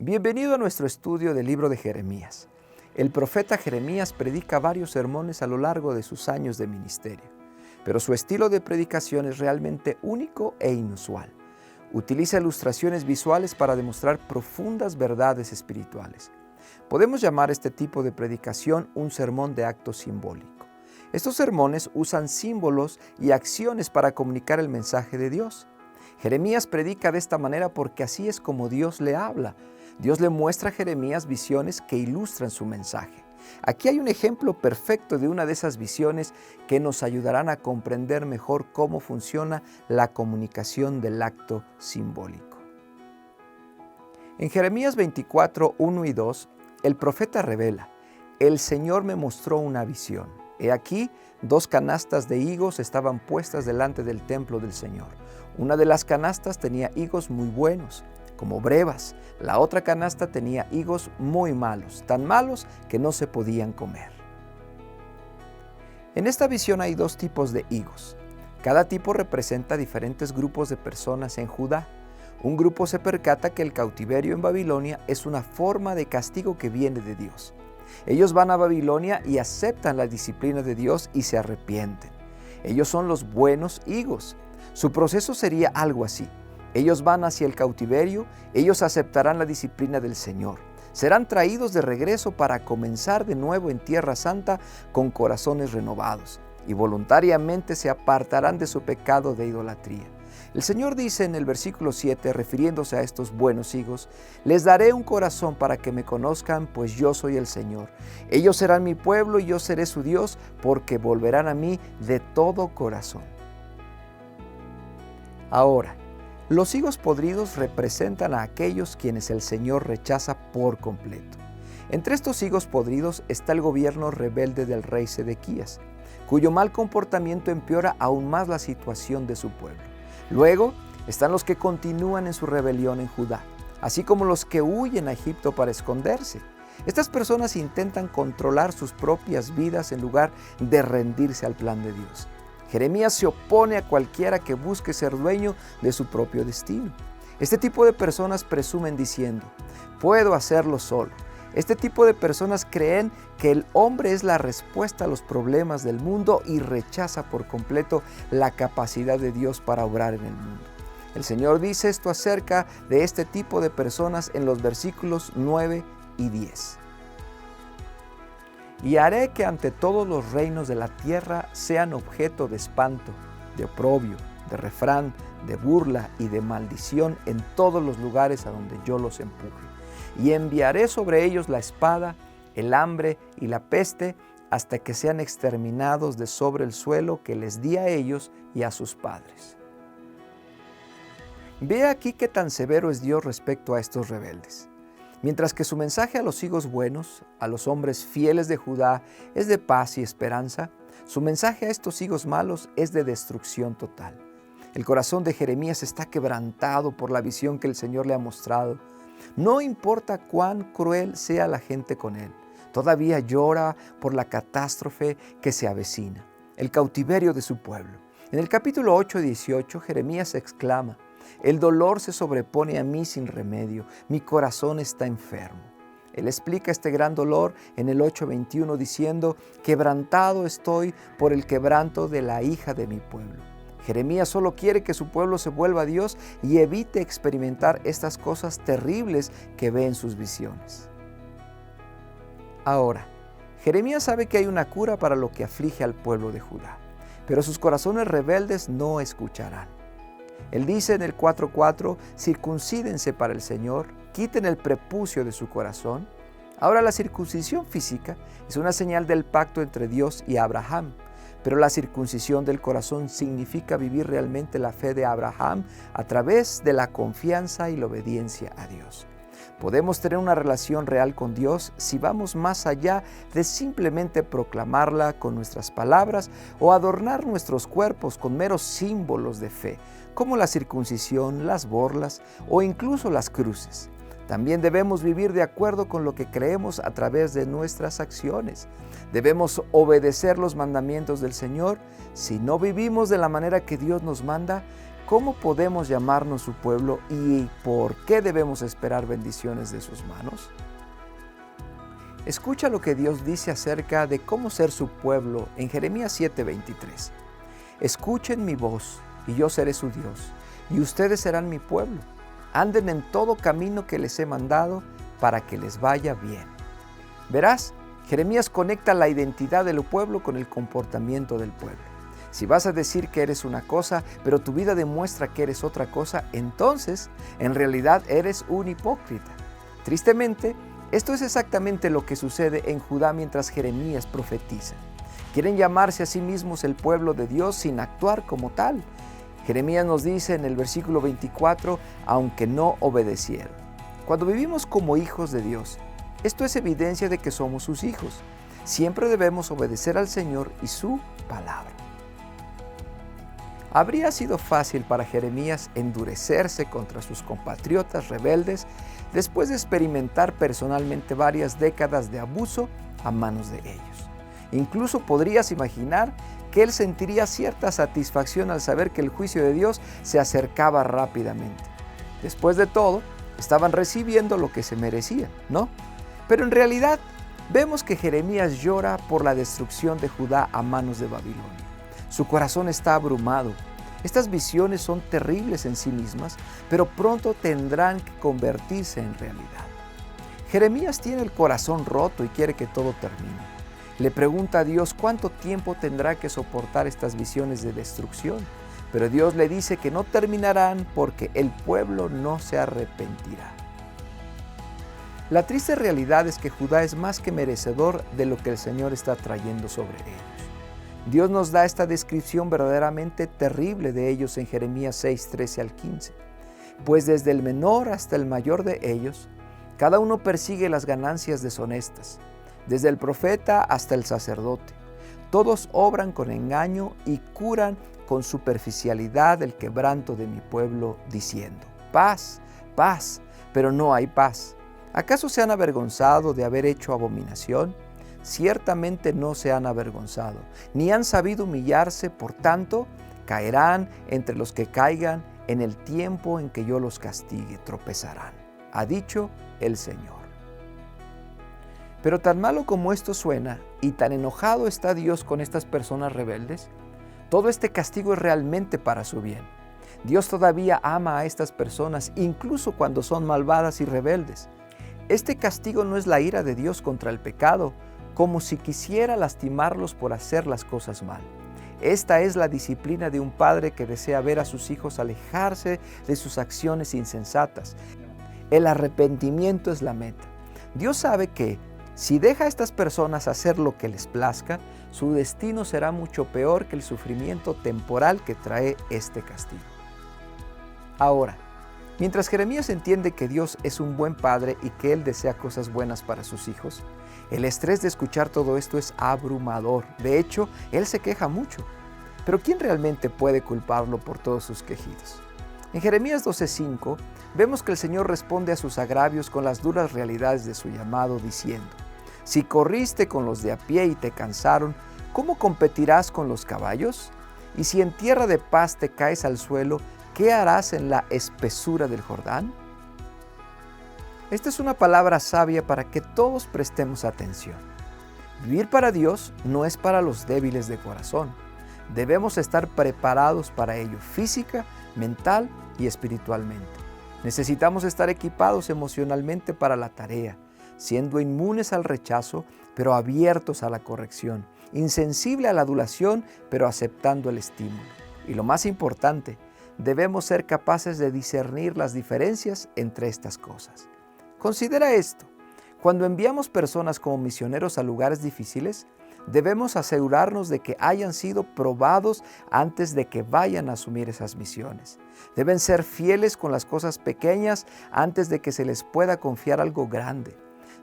Bienvenido a nuestro estudio del libro de Jeremías. El profeta Jeremías predica varios sermones a lo largo de sus años de ministerio, pero su estilo de predicación es realmente único e inusual. Utiliza ilustraciones visuales para demostrar profundas verdades espirituales. Podemos llamar este tipo de predicación un sermón de acto simbólico. Estos sermones usan símbolos y acciones para comunicar el mensaje de Dios. Jeremías predica de esta manera porque así es como Dios le habla. Dios le muestra a Jeremías visiones que ilustran su mensaje. Aquí hay un ejemplo perfecto de una de esas visiones que nos ayudarán a comprender mejor cómo funciona la comunicación del acto simbólico. En Jeremías 24, 1 y 2, el profeta revela: el Señor me mostró una visión. He aquí, 2 canastas de higos estaban puestas delante del templo del Señor. Una de las canastas tenía higos muy buenos, como brevas. La otra canasta tenía higos muy malos, tan malos que no se podían comer. En esta visión hay 2 tipos de higos. Cada tipo representa diferentes grupos de personas en Judá. Un grupo se percata que el cautiverio en Babilonia es una forma de castigo que viene de Dios. Ellos van a Babilonia y aceptan la disciplina de Dios y se arrepienten. Ellos son los buenos higos. Su proceso sería algo así. Ellos van hacia el cautiverio, ellos aceptarán la disciplina del Señor. Serán traídos de regreso para comenzar de nuevo en Tierra Santa con corazones renovados y voluntariamente se apartarán de su pecado de idolatría. El Señor dice en el versículo 7, refiriéndose a estos buenos higos: les daré un corazón para que me conozcan, pues yo soy el Señor. Ellos serán mi pueblo y yo seré su Dios, porque volverán a mí de todo corazón. Ahora, los higos podridos representan a aquellos quienes el Señor rechaza por completo. Entre estos higos podridos está el gobierno rebelde del rey Sedequías, cuyo mal comportamiento empeora aún más la situación de su pueblo. Luego están los que continúan en su rebelión en Judá, así como los que huyen a Egipto para esconderse. Estas personas intentan controlar sus propias vidas en lugar de rendirse al plan de Dios. Jeremías se opone a cualquiera que busque ser dueño de su propio destino. Este tipo de personas presumen diciendo: puedo hacerlo solo. Este tipo de personas creen que el hombre es la respuesta a los problemas del mundo y rechaza por completo la capacidad de Dios para obrar en el mundo. El Señor dice esto acerca de este tipo de personas en los versículos 9 y 10. Y haré que ante todos los reinos de la tierra sean objeto de espanto, de oprobio, de refrán, de burla y de maldición en todos los lugares a donde yo los empuje. Y enviaré sobre ellos la espada, el hambre y la peste, hasta que sean exterminados de sobre el suelo que les di a ellos y a sus padres. Ve aquí qué tan severo es Dios respecto a estos rebeldes. Mientras que su mensaje a los higos buenos, a los hombres fieles de Judá, es de paz y esperanza, su mensaje a estos higos malos es de destrucción total. El corazón de Jeremías está quebrantado por la visión que el Señor le ha mostrado. No importa cuán cruel sea la gente con él, todavía llora por la catástrofe que se avecina, el cautiverio de su pueblo. En el capítulo 8 y 18, Jeremías exclama: el dolor se sobrepone a mí sin remedio, mi corazón está enfermo. Él explica este gran dolor en el 8:21 diciendo: quebrantado estoy por el quebranto de la hija de mi pueblo. Jeremías solo quiere que su pueblo se vuelva a Dios y evite experimentar estas cosas terribles que ve en sus visiones. Ahora, Jeremías sabe que hay una cura para lo que aflige al pueblo de Judá, pero sus corazones rebeldes no escucharán. Él dice en el 4:4, circuncídense para el Señor, quiten el prepucio de su corazón. Ahora, la circuncisión física es una señal del pacto entre Dios y Abraham, pero la circuncisión del corazón significa vivir realmente la fe de Abraham a través de la confianza y la obediencia a Dios. Podemos tener una relación real con Dios si vamos más allá de simplemente proclamarla con nuestras palabras o adornar nuestros cuerpos con meros símbolos de fe, como la circuncisión, las borlas o incluso las cruces. También debemos vivir de acuerdo con lo que creemos a través de nuestras acciones. Debemos obedecer los mandamientos del Señor. Si no vivimos de la manera que Dios nos manda, ¿cómo podemos llamarnos su pueblo y por qué debemos esperar bendiciones de sus manos? Escucha lo que Dios dice acerca de cómo ser su pueblo en Jeremías 7:23. Escuchen mi voz, y yo seré su Dios, y ustedes serán mi pueblo. Anden en todo camino que les he mandado para que les vaya bien. Verás, Jeremías conecta la identidad del pueblo con el comportamiento del pueblo. Si vas a decir que eres una cosa, pero tu vida demuestra que eres otra cosa, entonces, en realidad eres un hipócrita. Tristemente, esto es exactamente lo que sucede en Judá mientras Jeremías profetiza. Quieren llamarse a sí mismos el pueblo de Dios sin actuar como tal. Jeremías nos dice en el versículo 24, aunque no obedecieron. Cuando vivimos como hijos de Dios, esto es evidencia de que somos sus hijos. Siempre debemos obedecer al Señor y su palabra. Habría sido fácil para Jeremías endurecerse contra sus compatriotas rebeldes después de experimentar personalmente varias décadas de abuso a manos de ellos. Incluso podrías imaginar que él sentiría cierta satisfacción al saber que el juicio de Dios se acercaba rápidamente. Después de todo, estaban recibiendo lo que se merecían, ¿no? Pero en realidad, vemos que Jeremías llora por la destrucción de Judá a manos de Babilonia. Su corazón está abrumado. Estas visiones son terribles en sí mismas, pero pronto tendrán que convertirse en realidad. Jeremías tiene el corazón roto y quiere que todo termine. Le pregunta a Dios cuánto tiempo tendrá que soportar estas visiones de destrucción, pero Dios le dice que no terminarán porque el pueblo no se arrepentirá. La triste realidad es que Judá es más que merecedor de lo que el Señor está trayendo sobre ellos. Dios nos da esta descripción verdaderamente terrible de ellos en Jeremías 6:13 al 15. Pues desde el menor hasta el mayor de ellos, cada uno persigue las ganancias deshonestas, desde el profeta hasta el sacerdote. Todos obran con engaño y curan con superficialidad el quebranto de mi pueblo, diciendo: paz, paz, pero no hay paz. ¿Acaso se han avergonzado de haber hecho abominación? Ciertamente no se han avergonzado, ni han sabido humillarse, por tanto, caerán entre los que caigan, en el tiempo en que yo los castigue, tropezarán, ha dicho el Señor. Pero tan malo como esto suena, y tan enojado está Dios con estas personas rebeldes, todo este castigo es realmente para su bien. Dios todavía ama a estas personas, incluso cuando son malvadas y rebeldes. Este castigo no es la ira de Dios contra el pecado, como si quisiera lastimarlos por hacer las cosas mal. Esta es la disciplina de un padre que desea ver a sus hijos alejarse de sus acciones insensatas. El arrepentimiento es la meta. Dios sabe que si deja a estas personas hacer lo que les plazca, su destino será mucho peor que el sufrimiento temporal que trae este castigo. Ahora, mientras Jeremías entiende que Dios es un buen padre y que Él desea cosas buenas para sus hijos, el estrés de escuchar todo esto es abrumador. De hecho, él se queja mucho. Pero ¿quién realmente puede culparlo por todos sus quejidos? En Jeremías 12:5 vemos que el Señor responde a sus agravios con las duras realidades de su llamado, diciendo: si corriste con los de a pie y te cansaron, ¿cómo competirás con los caballos? Y si en tierra de paz te caes al suelo, ¿qué harás en la espesura del Jordán? Esta es una palabra sabia para que todos prestemos atención. Vivir para Dios no es para los débiles de corazón. Debemos estar preparados para ello física, mental y espiritualmente. Necesitamos estar equipados emocionalmente para la tarea, siendo inmunes al rechazo, pero abiertos a la corrección, insensible a la adulación, pero aceptando el estímulo. Y lo más importante, debemos ser capaces de discernir las diferencias entre estas cosas. Considera esto: cuando enviamos personas como misioneros a lugares difíciles, debemos asegurarnos de que hayan sido probados antes de que vayan a asumir esas misiones. Deben ser fieles con las cosas pequeñas antes de que se les pueda confiar algo grande.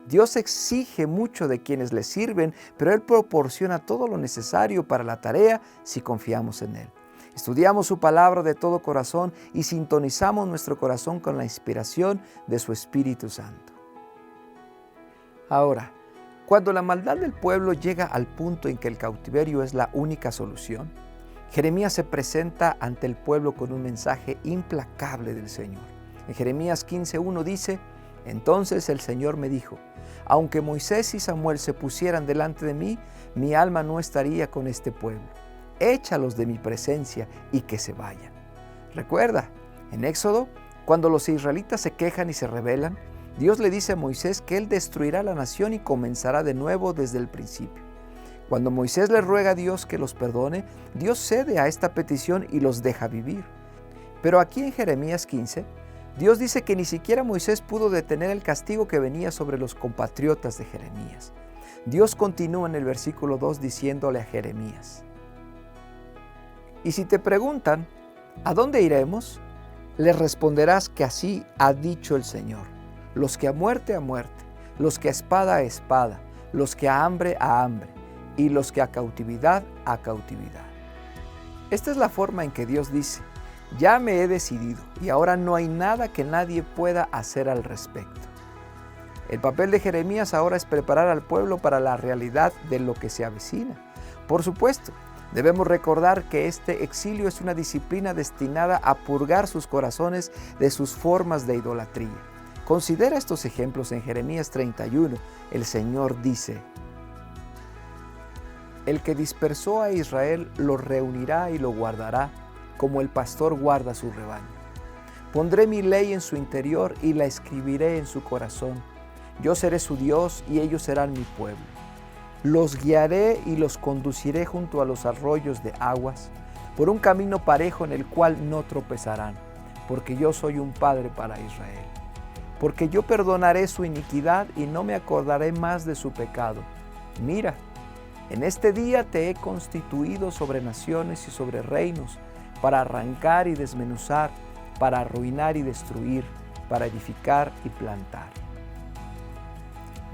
Dios exige mucho de quienes le sirven, pero Él proporciona todo lo necesario para la tarea si confiamos en Él. Estudiamos su palabra de todo corazón y sintonizamos nuestro corazón con la inspiración de su Espíritu Santo. Ahora, cuando la maldad del pueblo llega al punto en que el cautiverio es la única solución, Jeremías se presenta ante el pueblo con un mensaje implacable del Señor. En Jeremías 15:1 dice: entonces el Señor me dijo, aunque Moisés y Samuel se pusieran delante de mí, mi alma no estaría con este pueblo. Échalos de mi presencia y que se vayan. Recuerda, en Éxodo, cuando los israelitas se quejan y se rebelan, Dios le dice a Moisés que Él destruirá la nación y comenzará de nuevo desde el principio. Cuando Moisés le ruega a Dios que los perdone, Dios cede a esta petición y los deja vivir. Pero aquí en Jeremías 15, Dios dice que ni siquiera Moisés pudo detener el castigo que venía sobre los compatriotas de Jeremías. Dios continúa en el versículo 2 diciéndole a Jeremías: y si te preguntan, ¿a dónde iremos? Les responderás que así ha dicho el Señor: los que a muerte, los que a espada, los que a hambre, y los que a cautividad, a cautividad. Esta es la forma en que Dios dice: ya me he decidido y ahora no hay nada que nadie pueda hacer al respecto. El papel de Jeremías ahora es preparar al pueblo para la realidad de lo que se avecina. Por supuesto, debemos recordar que este exilio es una disciplina destinada a purgar sus corazones de sus formas de idolatría. Considera estos ejemplos en Jeremías 31. El Señor dice: el que dispersó a Israel lo reunirá y lo guardará, como el pastor guarda su rebaño. Pondré mi ley en su interior y la escribiré en su corazón. Yo seré su Dios y ellos serán mi pueblo. Los guiaré y los conduciré junto a los arroyos de aguas, por un camino parejo en el cual no tropezarán, porque yo soy un padre para Israel. Porque yo perdonaré su iniquidad y no me acordaré más de su pecado. Mira, en este día te he constituido sobre naciones y sobre reinos, para arrancar y desmenuzar, para arruinar y destruir, para edificar y plantar.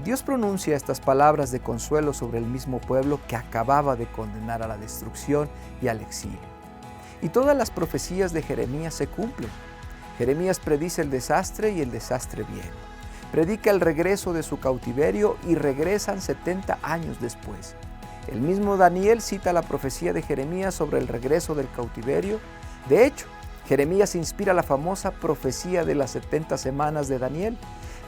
Dios pronuncia estas palabras de consuelo sobre el mismo pueblo que acababa de condenar a la destrucción y al exilio. Y todas las profecías de Jeremías se cumplen. Jeremías predice el desastre y el desastre viene. Predica el regreso de su cautiverio y regresan 70 años después. El mismo Daniel cita la profecía de Jeremías sobre el regreso del cautiverio. De hecho, Jeremías inspira la famosa profecía de las 70 semanas de Daniel,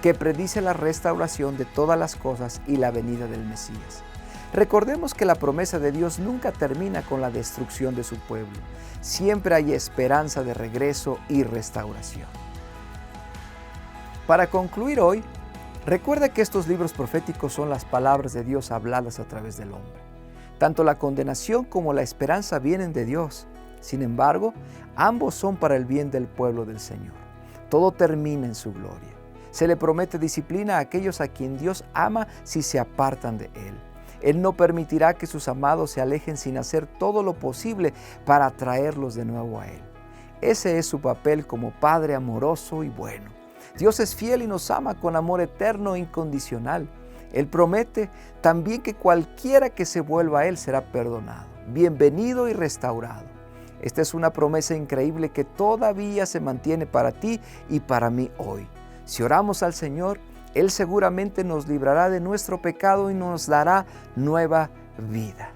que predice la restauración de todas las cosas y la venida del Mesías. Recordemos que la promesa de Dios nunca termina con la destrucción de su pueblo. Siempre hay esperanza de regreso y restauración. Para concluir hoy, recuerda que estos libros proféticos son las palabras de Dios habladas a través del hombre. Tanto la condenación como la esperanza vienen de Dios. Sin embargo, ambos son para el bien del pueblo del Señor. Todo termina en su gloria. Se le promete disciplina a aquellos a quien Dios ama si se apartan de Él. Él no permitirá que sus amados se alejen sin hacer todo lo posible para atraerlos de nuevo a Él. Ese es su papel como Padre amoroso y bueno. Dios es fiel y nos ama con amor eterno e incondicional. Él promete también que cualquiera que se vuelva a Él será perdonado, bienvenido y restaurado. Esta es una promesa increíble que todavía se mantiene para ti y para mí hoy. Si oramos al Señor, Él seguramente nos librará de nuestro pecado y nos dará nueva vida.